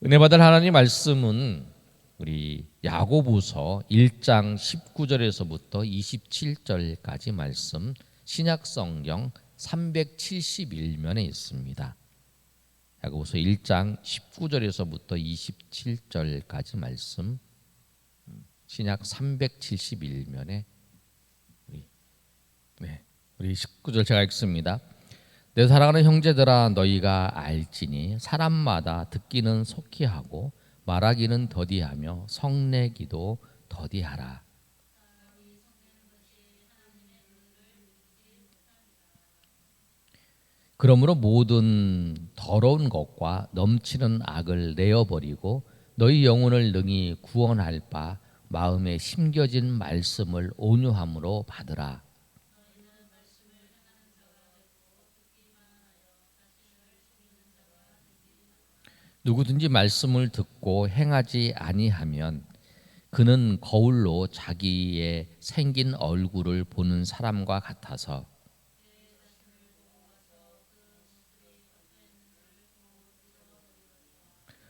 은혜 받을 하나님 말씀은 우리 야고보서 1장 19절에서부터 27절까지 말씀, 신약 성경 371면에 있습니다. 야고보서 1장 19절에서부터 27절까지 말씀, 신약 371면에 우리 19절 제가 읽습니다. 내 사랑하는 형제들아, 너희가 알지니 사람마다 듣기는 속히 하고 말하기는 더디하며 성내기도 더디하라. 그러므로 모든 더러운 것과 넘치는 악을 내어버리고 너희 영혼을 능히 구원할 바 마음에 심겨진 말씀을 온유함으로 받으라. 누구든지 말씀을 듣고 행하지 아니하면 그는 거울로 자기의 생긴 얼굴을 보는 사람과 같아서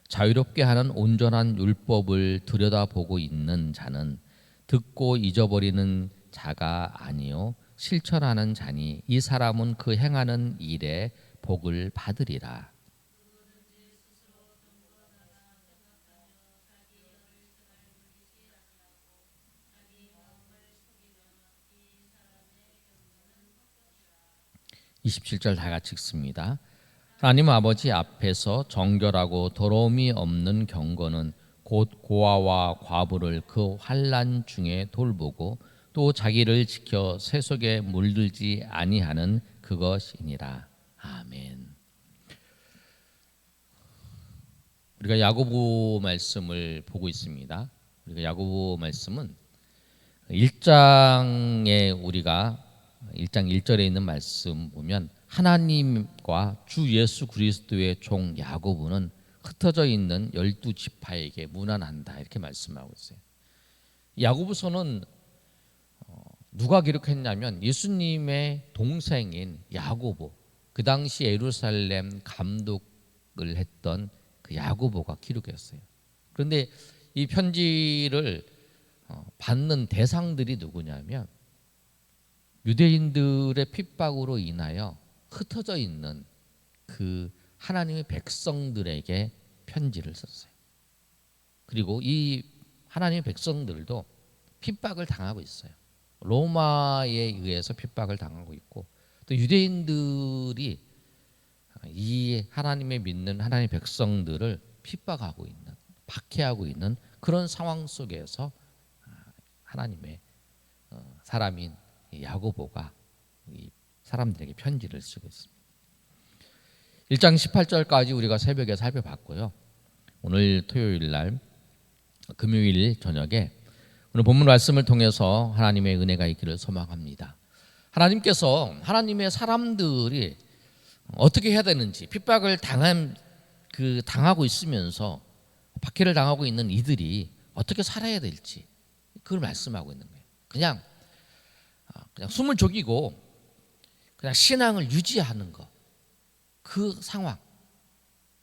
자유롭게 하는 온전한 율법을 들여다보고 있는 자는 듣고 잊어버리는 자가 아니요 실천하는 자니 이 사람은 그 행하는 일에 복을 받으리라. 27절 다 같이 읽습니다. 하나님 아버지 앞에서 정결하고 더러움이 없는 경건은 곧 고아와 과부를 그 환난 중에 돌보고 또 자기를 지켜 세속에 물들지 아니하는 그것이니라. 아멘. 우리가 야고보 말씀을 보고 있습니다. 우리가 야고보 말씀은 1장에 우리가 1장 1절에 있는 말씀 보면 하나님과 주 예수 그리스도의 종 야고보는 흩어져 있는 12지파에게 문안한다 이렇게 말씀하고 있어요. 야고보서는 누가 기록했냐면 예수님의 동생인 야고보, 그 당시 예루살렘 감독을 했던 그 야고보가 기록했어요. 그런데 이 편지를 받는 대상들이 누구냐면 유대인들의 핍박으로 인하여 흩어져 있는 그 하나님의 백성들에게 편지를 썼어요. 그리고 이 하나님의 백성들도 핍박을 당하고 있어요. 로마에 의해서 핍박을 당하고 있고 또 유대인들이 이 하나님의 믿는 하나님의 백성들을 핍박하고 있는, 박해하고 있는 그런 상황 속에서 하나님의 사람인 야고보가 이 사람들에게 편지를 쓰고 있습니다. 1장 18절까지 우리가 새벽에 살펴봤고요. 오늘 토요일 날 금요일 저녁에 오늘 본문 말씀을 통해서 하나님의 은혜가 있기를 소망합니다. 하나님께서 하나님의 사람들이 어떻게 해야 되는지, 핍박을 당하고 있으면서 박해를 당하고 있는 이들이 어떻게 살아야 될지 그걸 말씀하고 있는 거예요. 그냥 숨을 죽이고 그냥 신앙을 유지하는 거, 그 상황,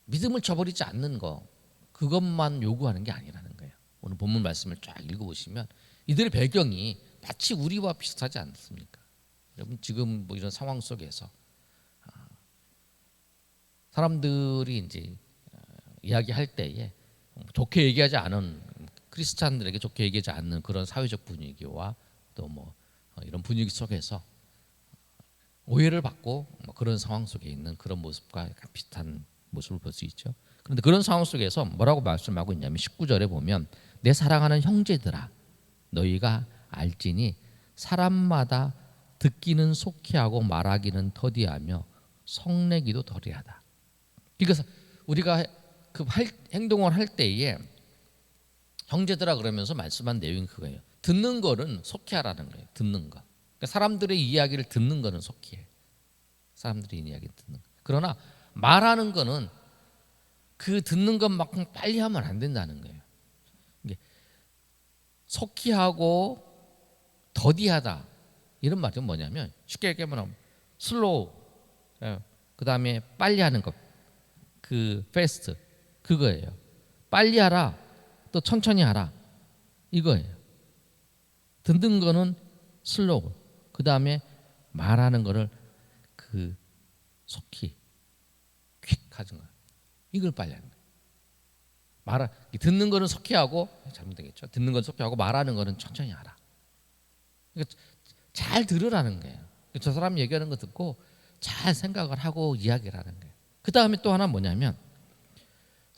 믿음을 저버리지 않는 거, 그것만 요구하는 게 아니라는 거예요. 오늘 본문 말씀을 쫙 읽어보시면 이들의 배경이 마치 우리와 비슷하지 않습니까? 여러분 지금 뭐 이런 상황 속에서 사람들이 이제 이야기할 때에 좋게 얘기하지 않은, 크리스찬들에게 좋게 얘기하지 않는 그런 사회적 분위기와 또 뭐 이런 분위기 속에서 오해를 받고 그런 상황 속에 있는 그런 모습과 약간 비슷한 모습을 볼 수 있죠. 그런데 그런 상황 속에서 뭐라고 말씀하고 있냐면 19절에 보면 내 사랑하는 형제들아, 너희가 알지니 사람마다 듣기는 속히 하고 말하기는 더디하며 성내기도 더디하다. 그러니까 우리가 그 행동을 할 때에 형제들아 그러면서 말씀한 내용이 그거예요. 듣는 거는 속히 하라는 거예요. 듣는 거. 그러니까 사람들의 이야기를 듣는 거는 속히 해. 사람들의 이야기를 듣는 거. 그러나 말하는 거는 그 듣는 것만큼 빨리 하면 안 된다는 거예요. 속히 하고 더디하다 이런 말은 뭐냐면 쉽게 얘기하면 슬로우, 그 다음에 빨리 하는 것, 그 패스트 그거예요. 빨리 하라, 또 천천히 하라, 이거예요. 듣는 거는 슬로우, 그 다음에 말하는 거를 그 속히 퀵 하는 거예요. 이걸 빨리 하는 거예요. 듣는 거는 속히 하고, 잘못되겠죠. 듣는 건 속히 하고 말하는 거는 천천히 하라. 그러니까 잘 들으라는 거예요. 저 사람 얘기하는 거 듣고 잘 생각을 하고 이야기를 하는 거예요. 그 다음에 또 하나 뭐냐면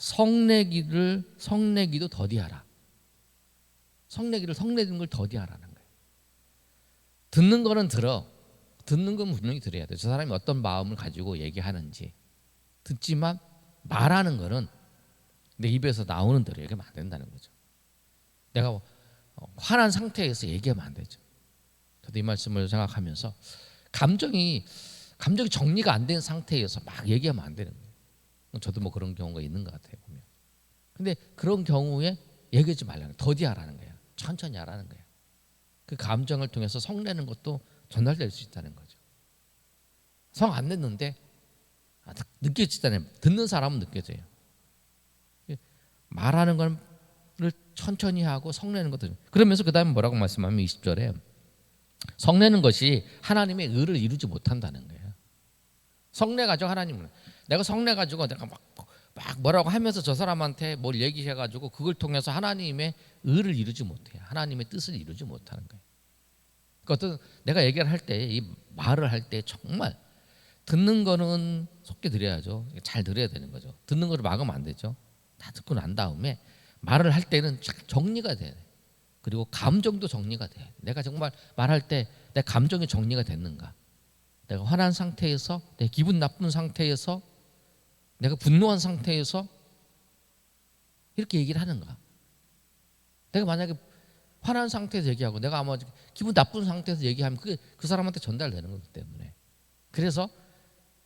성내기도 더디하라. 성내는 걸 더디하라는 거예요. 듣는 거는 들어. 듣는 건 분명히 들어야 돼. 저 사람이 어떤 마음을 가지고 얘기하는지 듣지만 말하는 거는 내 입에서 나오는 대로 얘기하면 안 된다는 거죠. 내가 화난 상태에서 얘기하면 안 되죠. 저도 이 말씀을 생각하면서 감정이 정리가 안 된 상태에서 막 얘기하면 안 되는 거예요. 저도 뭐 그런 경우가 있는 것 같아요, 보면. 근데 그런 경우에 얘기하지 말라는 거예요. 더디하라는 거예요. 천천히 하라는 거예요. 그 감정을 통해서 성내는 것도 전달될 수 있다는 거죠. 성 안 냈는데 느껴지잖아요. 듣는 사람은 느껴져요. 말하는 거를 천천히 하고 성내는 것도. 그러면서 그 다음에 뭐라고 말씀하면 20절에 성내는 것이 하나님의 의를 이루지 못한다는 거예요. 성내가지고 하나님은 내가 성내가지고 내가 막 뭐라고 하면서 저 사람한테 뭘 얘기해가지고 그걸 통해서 하나님의 의를 이루지 못해요. 하나님의 뜻을 이루지 못하는 거예요. 그러니까 내가 얘기를 할 때, 이 말을 할 때 정말 듣는 거는 속게 들어야죠. 잘 들어야 되는 거죠. 듣는 거를 막으면 안 되죠. 다 듣고 난 다음에 말을 할 때는 정리가 돼야 돼. 그리고 감정도 정리가 돼. 내가 정말 말할 때 내 감정이 정리가 됐는가? 내가 화난 상태에서, 내 기분 나쁜 상태에서, 내가 분노한 상태에서 이렇게 얘기를 하는가? 내가 만약에 화난 상태에서 얘기하고 내가 아마 기분 나쁜 상태에서 얘기하면 그게 그 사람한테 전달되는 거기 때문에, 그래서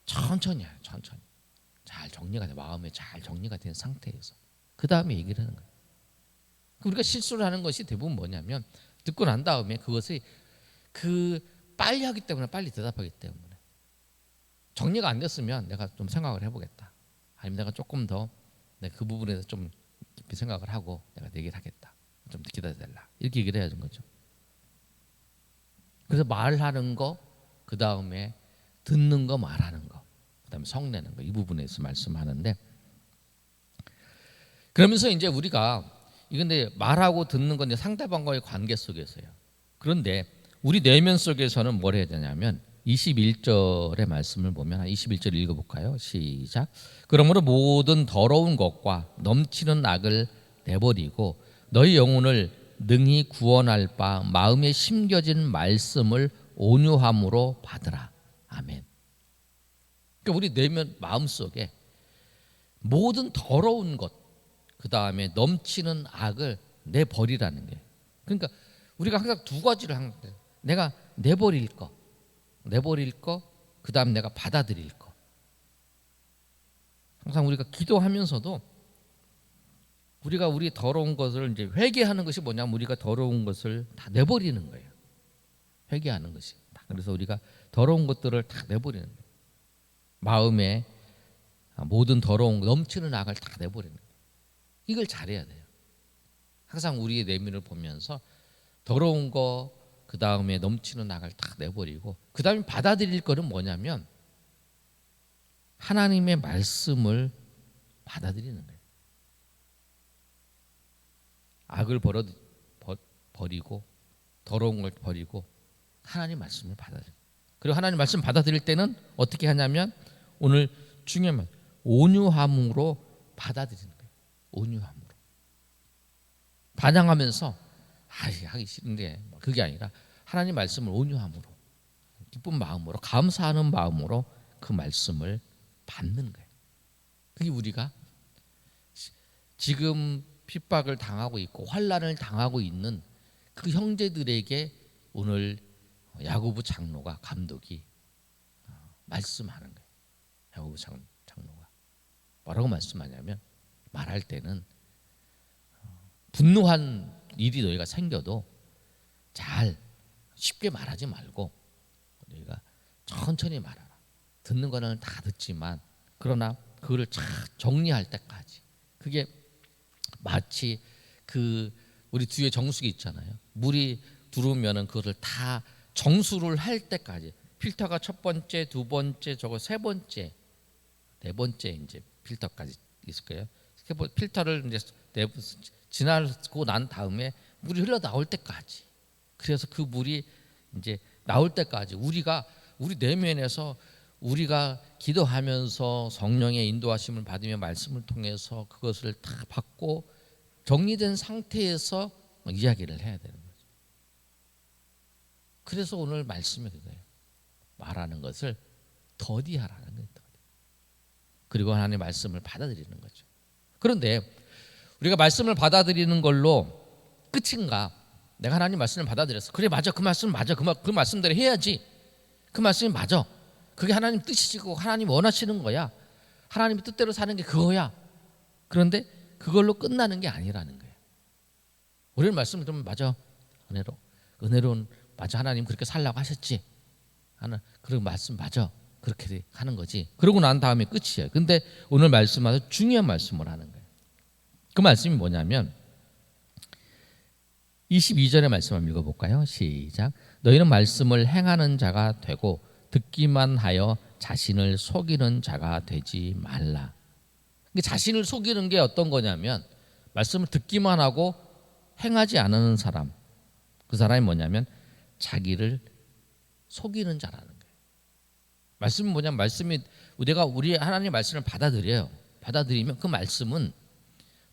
천천히 해요. 천천히 잘 정리가 돼. 마음에 잘 정리가 된 상태에서 그 다음에 얘기를 하는 거예요. 우리가 실수를 하는 것이 대부분 뭐냐면 듣고 난 다음에 그것이 빨리 하기 때문에, 빨리 대답하기 때문에 정리가 안 됐으면 내가 좀 생각을 해보겠다, 아니면 내가 조금 더 그 부분에 대해서 좀 깊이 생각을 하고 내가 얘기를 하겠다, 좀 기다려달라, 이렇게 얘기를 해야 하는 거죠. 그래서 말하는 거, 그 다음에 듣는 거, 말하는 거, 그 다음에 성내는 거, 이 부분에서 말씀하는데, 그러면서 이제 우리가 이건데 말하고 듣는 건 상대방과의 관계 속에서요. 그런데 우리 내면 속에서는 뭘 해야 되냐면 21절의 말씀을 보면, 한 21절 읽어볼까요? 시작. 그러므로 모든 더러운 것과 넘치는 악을 내버리고 너희 영혼을 능히 구원할 바 마음에 심겨진 말씀을 온유함으로 받으라. 아멘. 그러니까 우리 내면 마음속에 모든 더러운 것, 그 다음에 넘치는 악을 내버리라는 게. 그러니까 우리가 항상 두 가지를 하는 거예요. 내가 내버릴 거, 그 다음 내가 받아들일 거. 항상 우리가 기도하면서도 우리가 우리 더러운 것을 이제 회개하는 것이 뭐냐면, 우리가 더러운 것을 다 내버리는 거예요. 회개하는 것이. 그래서 우리가 더러운 것들을 다 내버리는 거예요. 마음에 모든 더러운 넘치는 악을 다 내버리는 거예요. 이걸 잘해야 돼요. 항상 우리의 내면을 보면서 더러운 거, 그 다음에 넘치는 악을 다 내버리고, 그 다음에 받아들일 거는 뭐냐면 하나님의 말씀을 받아들이는 거예요. 악을 버리고 더러운 걸 버리고 하나님 말씀을 받아들여요. 그리고 하나님 말씀 받아들일 때는 어떻게 하냐면, 오늘 중요한 말, 온유함으로 받아들이는 거예요. 온유함으로. 반항하면서 하기 싫은데, 그게 아니라 하나님 말씀을 온유함으로, 기쁜 마음으로, 감사하는 마음으로 그 말씀을 받는 거예요. 그게 우리가 지금 핍박을 당하고 있고 환난을 당하고 있는 그 형제들에게 오늘 야고보 장로가, 감독이 말씀하는 거예요. 야고보 장로가 뭐라고 말씀하냐면, 말할 때는 분노한 일이 너희가 생겨도 잘 쉽게 말하지 말고 너희가 천천히 말하라. 듣는 거는 다 듣지만 그러나 그거를 잘 정리할 때까지, 그게 마치 그 우리 뒤에 정수기 있잖아요. 물이 들어오면은 그것을 다 정수를 할 때까지 필터가 첫 번째, 두 번째, 저거 세 번째, 네 번째 이제 필터까지 있을 거예요. 필터를 이제 지나고 난 다음에 물이 흘러 나올 때까지. 그래서 그 물이 이제 나올 때까지 우리 내면에서 우리가 기도하면서 성령의 인도하심을 받으며 말씀을 통해서 그것을 다 받고 정리된 상태에서 이야기를 해야 되는 거죠. 그래서 오늘 말씀이 그거예요. 말하는 것을 더디하라는 거예요. 그리고 하나님의 말씀을 받아들이는 거죠. 그런데 우리가 말씀을 받아들이는 걸로 끝인가? 내가 하나님 말씀을 받아들였어. 그래 맞아. 그 말씀 맞아. 그 말씀대로 해야지. 그 말씀이 맞아. 그게 하나님 뜻이시고 하나님 원하시는 거야. 하나님의 뜻대로 사는 게 그거야. 그런데 그걸로 끝나는 게 아니라는 거예요. 우리는 말씀을 들으면 맞아. 은혜로운 맞아. 하나님 그렇게 살라고 하셨지. 하나 그런 말씀 맞아. 그렇게 하는 거지. 그러고 난 다음에 끝이에요. 근데 오늘 말씀 아주 중요한 말씀을 하는 거예요. 그 말씀이 뭐냐면 22절의 말씀 한번 읽어볼까요? 시작. 너희는 말씀을 행하는 자가 되고 듣기만 하여 자신을 속이는 자가 되지 말라. 자신을 속이는 게 어떤 거냐면 말씀을 듣기만 하고 행하지 않는 사람. 그 사람이 뭐냐면 자기를 속이는 자라는 거예요. 말씀이 뭐냐면 말씀이 우리가 우리 하나님의 말씀을 받아들여요. 받아들이면 그 말씀은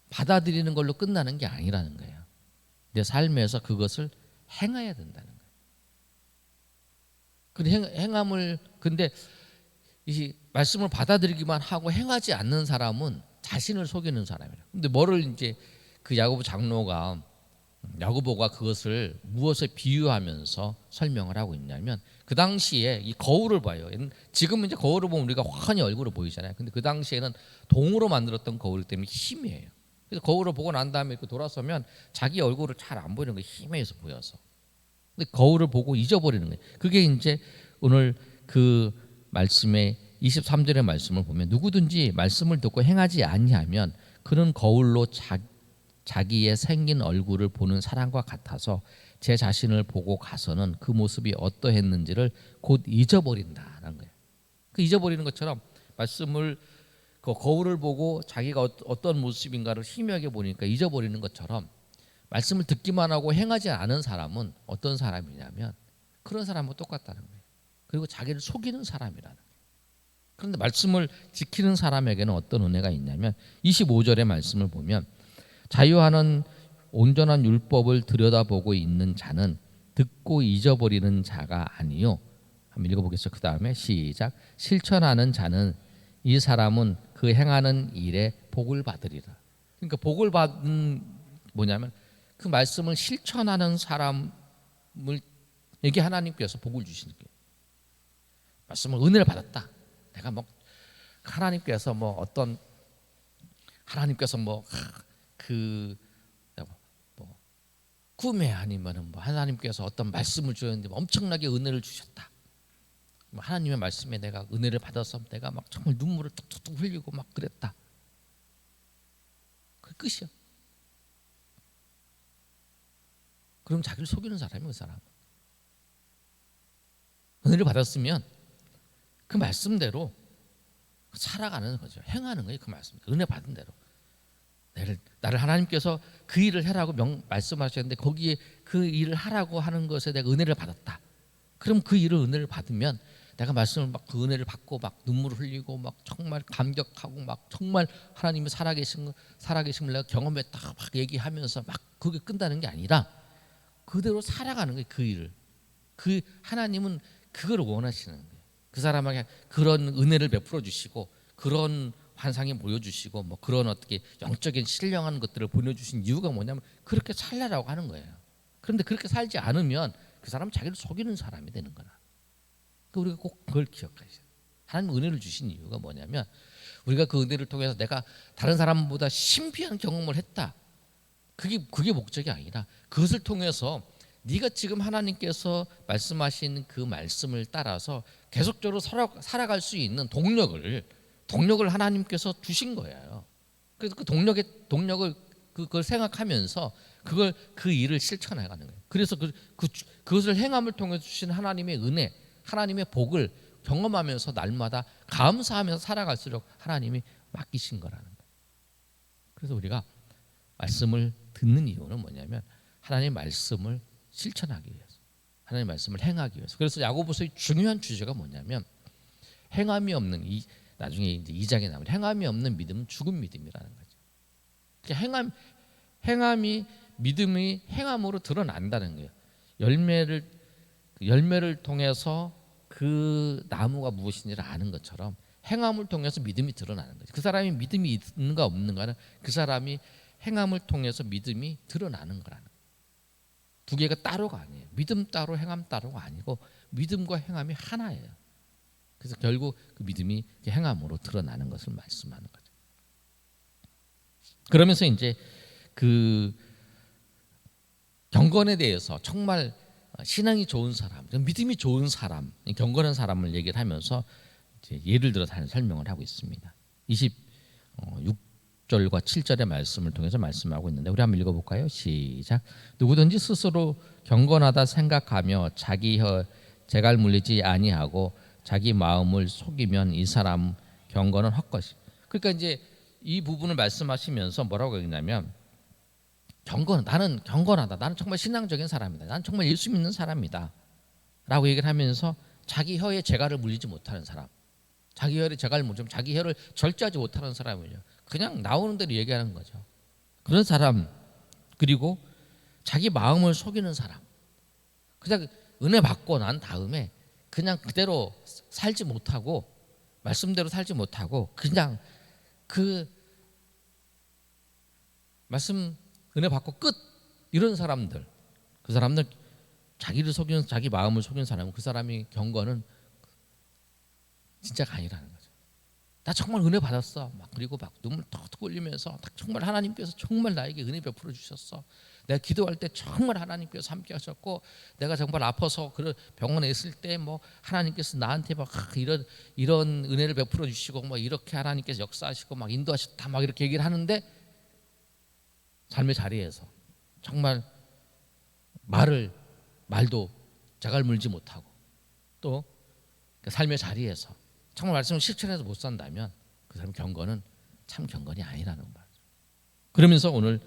받아들이는 걸로 끝나는 게 아니라는 거예요. 내 삶에서 그것을 행해야 된다는 거예요. 그 행함을 근데 이 말씀을 받아들이기만 하고 행하지 않는 사람은 자신을 속이는 사람이에요. 근데 뭐를 이제 그 야고보 장로가 야고보가 그것을 무엇에 비유하면서 설명을 하고 있냐면 그 당시에 이 거울을 봐요. 지금은 이제 거울을 보면 우리가 환히 얼굴을 보이잖아요. 근데 그 당시에는 동으로 만들었던 거울 때문에 희미해요. 그래서 거울을 보고 난 다음에 이렇게 돌아서면 자기 얼굴을 잘 안 보이는 거예요. 희미해서 보여서. 근데 거울을 보고 잊어버리는 거예요. 그게 이제 오늘 그 말씀의 23절의 말씀을 보면 누구든지 말씀을 듣고 행하지 아니하면 그는 거울로 자기의 생긴 얼굴을 보는 사람과 같아서 제 자신을 보고 가서는 그 모습이 어떠했는지를 곧 잊어버린다는 거예요. 그 잊어버리는 것처럼 말씀을 그 거울을 보고 자기가 어떤 모습인가를 희미하게 보니까 잊어버리는 것처럼 말씀을 듣기만 하고 행하지 않은 사람은 어떤 사람이냐면 그런 사람과 똑같다는 거예요. 그리고 자기를 속이는 사람이라는 거예요. 그런데 말씀을 지키는 사람에게는 어떤 은혜가 있냐면 25절의 말씀을 보면 자유하는 온전한 율법을 들여다보고 있는 자는 듣고 잊어버리는 자가 아니요. 한번 읽어보겠습니다. 그 다음에 시작. 실천하는 자는 이 사람은 그 행하는 일에 복을 받으리라. 그러니까 복을 받은 뭐냐면 그 말씀을 실천하는 사람을 에게 하나님께서 복을 주시는 거예요. 말씀을 은혜를 받았다. 내가 뭐 하나님께서 뭐 어떤 하나님께서 뭐 꿈에 아니면은 뭐 하나님께서 어떤 말씀을 주셨는데 엄청나게 은혜를 주셨다. 하나님의 말씀에 내가 은혜를 받아서 내가 막 정말 눈물을 뚝뚝뚝 흘리고 막 그랬다. 그 끝이야. 그럼 자기를 속이는 사람이 그 사람. 은혜를 받았으면 그 말씀대로 살아가는 거죠. 행하는 거예요. 그 말씀. 은혜 받은 대로. 나를 하나님께서 그 일을 하라고 말씀하셨는데 거기에 그 일을 하라고 하는 것에 내가 은혜를 받았다. 그럼 그 일을 은혜를 받으면 내가 말씀을 막 그 은혜를 받고 막 눈물을 흘리고 막 정말 감격하고 막 정말 하나님이 살아계심을 내가 경험했다 막 얘기하면서 막 그게 끝나는 게 아니라 그대로 살아가는 거예요. 그 일을. 그 하나님은 그걸 원하시는 거예요. 그 사람에게 그런 은혜를 베풀어 주시고 그런 환상이 보여주시고 뭐 그런 어떻게 영적인 신령한 것들을 보내주신 이유가 뭐냐면 그렇게 살라라고 하는 거예요. 그런데 그렇게 살지 않으면 그 사람은 자기를 속이는 사람이 되는 거라. 그러니까 우리가 꼭 그걸 기억하셔야 돼요. 하나님 은혜를 주신 이유가 뭐냐면 우리가 그 은혜를 통해서 내가 다른 사람보다 신비한 경험을 했다. 그게 목적이 아니라 그것을 통해서 네가 지금 하나님께서 말씀하신 그 말씀을 따라서 계속적으로 살아갈 수 있는 동력을 하나님께서 주신 거예요. 그래서 그 동력을 그걸 생각하면서 그 일을 실천해 가는 거예요. 그래서 그것을 행함을 통해 주신 하나님의 은혜, 하나님의 복을 경험하면서 날마다 감사하면서 살아갈수록 하나님이 맡기신 거라는 거예요. 그래서 우리가 말씀을 듣는 이유는 뭐냐면 하나님의 말씀을 실천하기 위해서, 하나님의 말씀을 행하기 위해서. 그래서 야고보서의 중요한 주제가 뭐냐면 행함이 없는, 나중에 이제 2장에 나오는 행함이 없는 믿음은 죽은 믿음이라는 거죠. 그러니까 행함이, 믿음이 행함으로 드러난다는 거예요. 열매를 통해서 그 나무가 무엇인지를 아는 것처럼 행함을 통해서 믿음이 드러나는 거죠. 그 사람이 믿음이 있는가 없는가는 그 사람이 행함을 통해서 믿음이 드러나는 거라는 거예요. 두 개가 따로가 아니에요. 믿음 따로 행함 따로가 아니고 믿음과 행함이 하나예요. 그래서 결국 그 믿음이 행함으로 드러나는 것을 말씀하는 거죠. 그러면서 이제 그 경건에 대해서 정말 신앙이 좋은 사람, 믿음이 좋은 사람, 경건한 사람을 얘기를 하면서 이제 예를 들어 다른 설명을 하고 있습니다. 26절과 7절의 말씀을 통해서 말씀하고 있는데 우리 한번 읽어볼까요? 시작. 누구든지 스스로 경건하다 생각하며 자기 혀 재갈 물리지 아니하고 자기 마음을 속이면 이 사람 경건은 헛것이. 그러니까 이제 이 부분을 말씀하시면서 뭐라고 했냐면 나는 경건하다. 나는 정말 신앙적인 사람이다. 나는 정말 예수 믿는 사람이다. 라고 얘기를 하면서 자기 혀에 재갈을 물리지 못하는 사람, 자기 혀에 재갈을 물리면 자기 혀를 절제하지 못하는 사람이죠. 그냥 나오는 대로 얘기하는 거죠. 그런 사람, 그리고 자기 마음을 속이는 사람, 그냥 은혜 받고 난 다음에 그냥 그대로 살지 못하고 말씀대로 살지 못하고 그냥 그 말씀 은혜 받고 끝, 이런 사람들, 그 사람들 자기를 속이는, 자기 마음을 속이는 사람은 그 사람이 경건은 진짜가 아니라는 거죠. 나 정말 은혜 받았어. 그리고 눈물 턱턱 흘리면서 정말 하나님께서 정말 나에게 은혜 베풀어 주셨어. 내가 기도할 때 정말 하나님께서 함께 하셨고, 내가 정말 아파서 그런 병원에 있을 때 하나님께서 나한테 이런 은혜를 베풀어 주시고 이렇게 하나님께서 역사하시고 인도하셨다 이렇게 얘기를 하는데 삶의 자리에서 정말 말도 자갈 물지 못하고 또 그 삶의 자리에서 정말 말씀을 실천해서 못 산다면 그 사람 경건은 참 경건이 아니라는 말이죠. 그러면서 오늘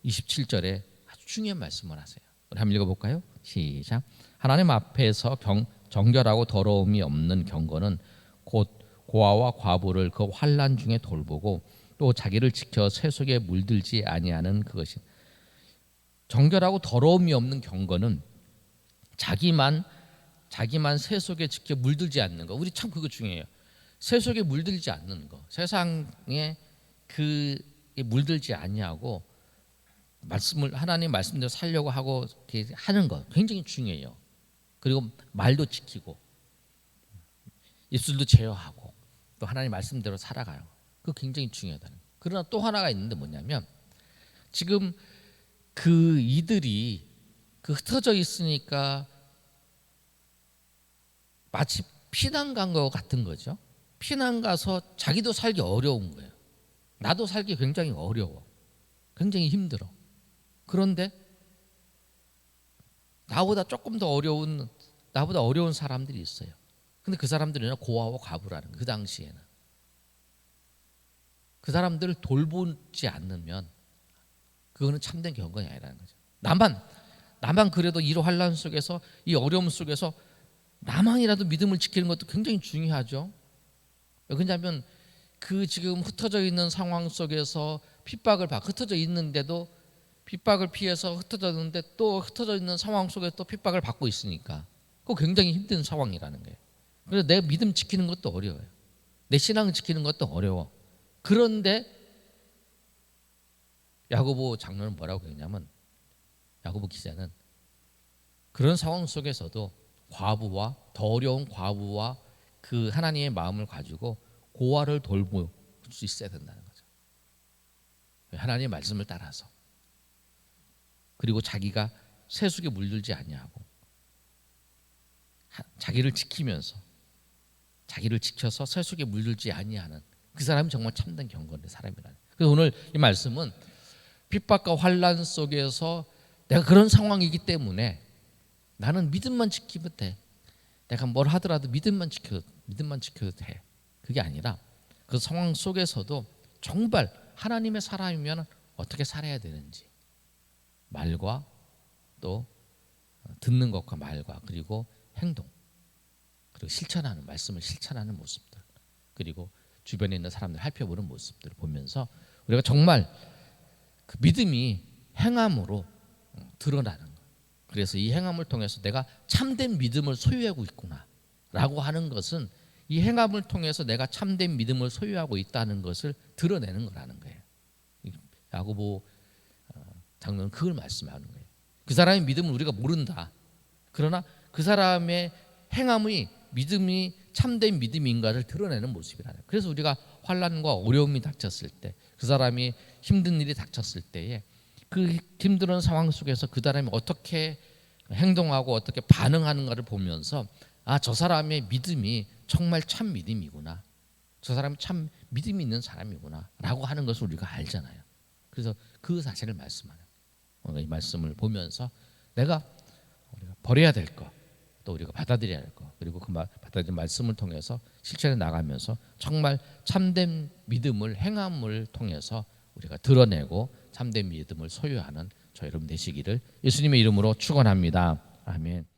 27절에 아주 중요한 말씀을 하세요. 우리 한번 읽어볼까요? 시작. 하나님 앞에서 정결하고 더러움이 없는 경건은 곧 고아와 과부를 그 환난 중에 돌보고 또 자기를 지켜 새 속에 물들지 아니하는 그것이. 정결하고 더러움이 없는 경건은 자기만 새 속에 지켜 물들지 않는 거. 우리 참 그거 중요해요. 새 속에 물들지 않는 거. 세상에 물들지 아니하고 하나님 말씀대로 살려고 하고 이렇게 하는 거 굉장히 중요해요. 그리고 말도 지키고 입술도 제어하고 또 하나님 말씀대로 살아가요. 그거 굉장히 중요하다는 거예요. 그러나 또 하나가 있는데 뭐냐면 지금 그 이들이 흩어져 있으니까 마치 피난 간 거 같은 거죠. 피난 가서 자기도 살기 어려운 거예요. 나도 살기 굉장히 어려워. 굉장히 힘들어. 그런데 나보다 어려운 사람들이 있어요. 근데 그 사람들은 고아와 과부라는 거예요. 그 당시에는. 그 사람들을 돌보지 않으면 그거는 참된 경건이 아니라는 거죠. 나만 그래도 이 환난 속에서, 이 어려움 속에서 나만이라도 믿음을 지키는 것도 굉장히 중요하죠. 왜냐하면 그 지금 흩어져 있는 상황 속에서 흩어져 있는데도 핍박을 피해서 흩어졌는데 또 흩어져 있는 상황 속에 또 핍박을 받고 있으니까 그거 굉장히 힘든 상황이라는 거예요. 그래서 내 믿음 지키는 것도 어려워요. 내 신앙 지키는 것도 어려워. 그런데 야고보 장로는 뭐라고 했냐면, 야고보 기자는 그런 상황 속에서도 더 어려운 과부와 그 하나님의 마음을 가지고 고아를 돌볼 수 있어야 된다는 거죠. 하나님의 말씀을 따라서, 그리고 자기가 세속에 물들지 아니하고 자기를 지켜서 세속에 물들지 아니하는 그 사람이 정말 참된 경건의 사람이라는. 그래서 오늘 이 말씀은 핍박과 환난 속에서 내가 그런 상황이기 때문에 나는 믿음만 지키면 돼. 내가 뭘 하더라도 믿음만 지켜도 돼. 그게 아니라 그 상황 속에서도 정말 하나님의 사람이면 어떻게 살아야 되는지 말과 또 듣는 것과 말과 그리고 행동 그리고 실천하는 말씀을 실천하는 모습들 그리고 주변에 있는 사람들 살펴보는 모습들을 보면서 우리가 정말 그 믿음이 행함으로 드러나는 것. 그래서 이 행함을 통해서 내가 참된 믿음을 소유하고 있구나라고 하는 것은 이 행함을 통해서 내가 참된 믿음을 소유하고 있다는 것을 드러내는 거라는 거예요. 야고보 장로는 그걸 말씀하는 거예요. 그 사람의 믿음을 우리가 모른다. 그러나 그 사람의 행함이 믿음이 참된 믿음인가를 드러내는 모습이라는 거예요. 그래서 우리가 환난과 어려움이 닥쳤을 때, 그 사람이 힘든 일이 닥쳤을 때에 그 힘든 상황 속에서 그 사람이 어떻게 행동하고 어떻게 반응하는가를 보면서 아, 저 사람의 믿음이 정말 참 믿음이구나. 저 사람이 참 믿음이 있는 사람이구나 라고 하는 것을 우리가 알잖아요. 그래서 그 사실을 말씀하는 이 말씀을 보면서 우리가 버려야 될 것, 또 우리가 받아들여야 할 것, 그리고 그 받아들인 말씀을 통해서 실천해 나가면서 정말 참된 믿음을 행함을 통해서 우리가 드러내고 참된 믿음을 소유하는 저 여러분 되시기를 예수님의 이름으로 축원합니다. 아멘.